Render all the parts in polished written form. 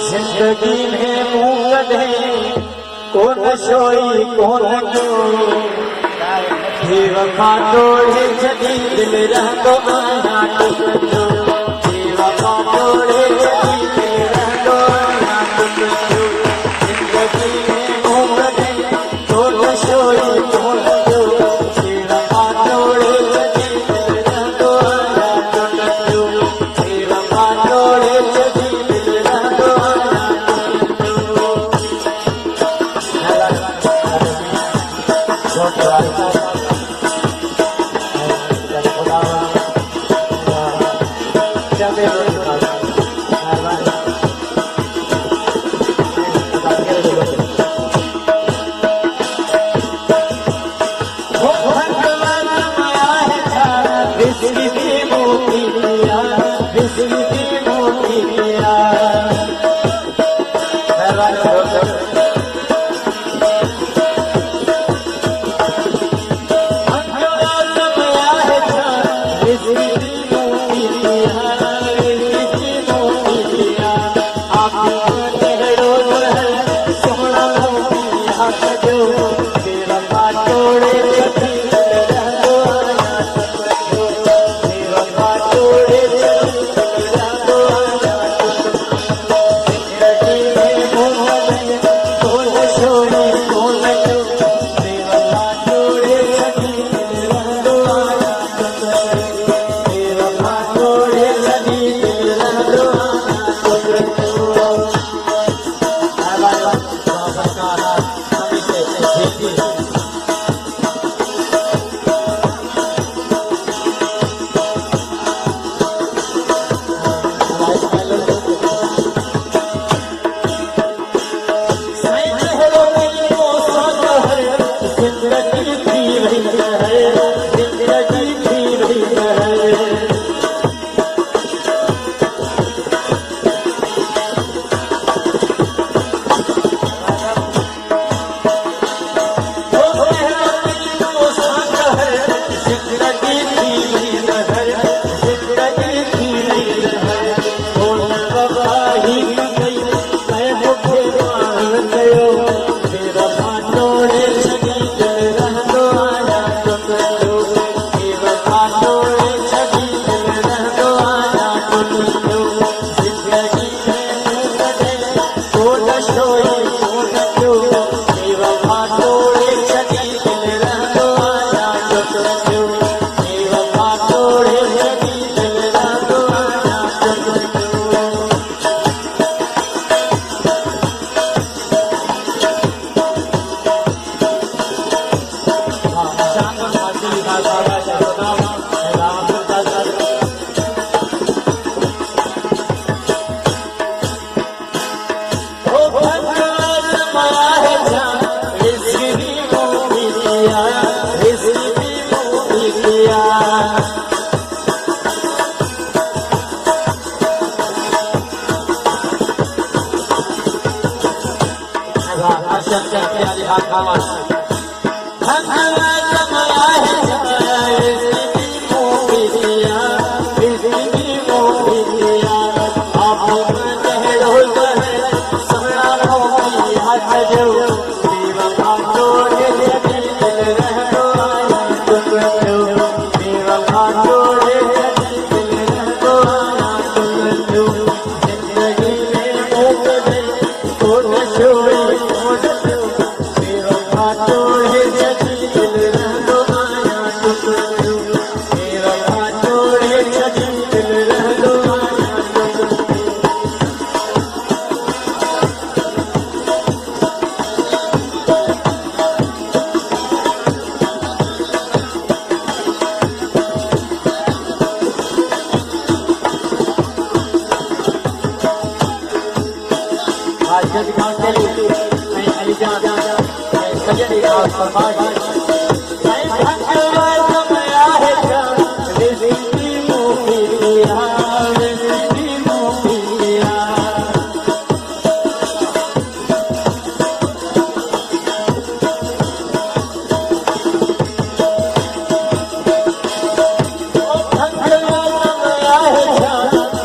जिंदगी में मुंह कौन सोई कौन जो बेवफा तोड़े जदी दिल रहंदो आया टुकड़ो बेवफा तोड़े जदी दिल रहंदो आया टुकड़ो जिंदगी में मुंह कौन सोई कौन जो बेवफा तोड़े जदी दिल रहंदो आया टुकड़ो बेवफा तोड़े जदी दिल रहंदो आया टुकड़ो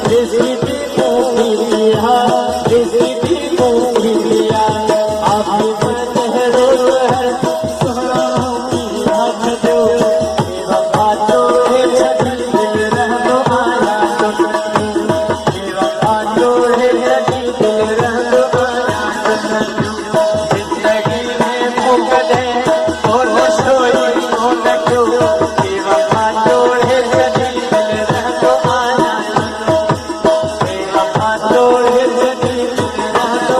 This is पूरी लिया रिश्ते पूरी लिया आपकी बात है रोज है सुना हाथ दो बेवफा जोड़े छड़ी दिल रह दो आया बेवफा जोड़े छड़ी दिल रह दो आया जिंदगी में मुकदे और सोई हो न क्यों बेवफा जोड़े छड़ी दिल रह दो आया बेवफा जोड़े छड़ी दिल रह दो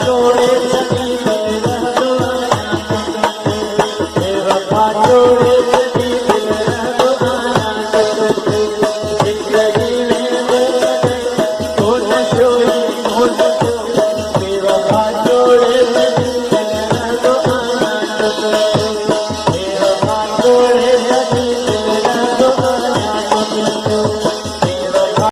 जोड़े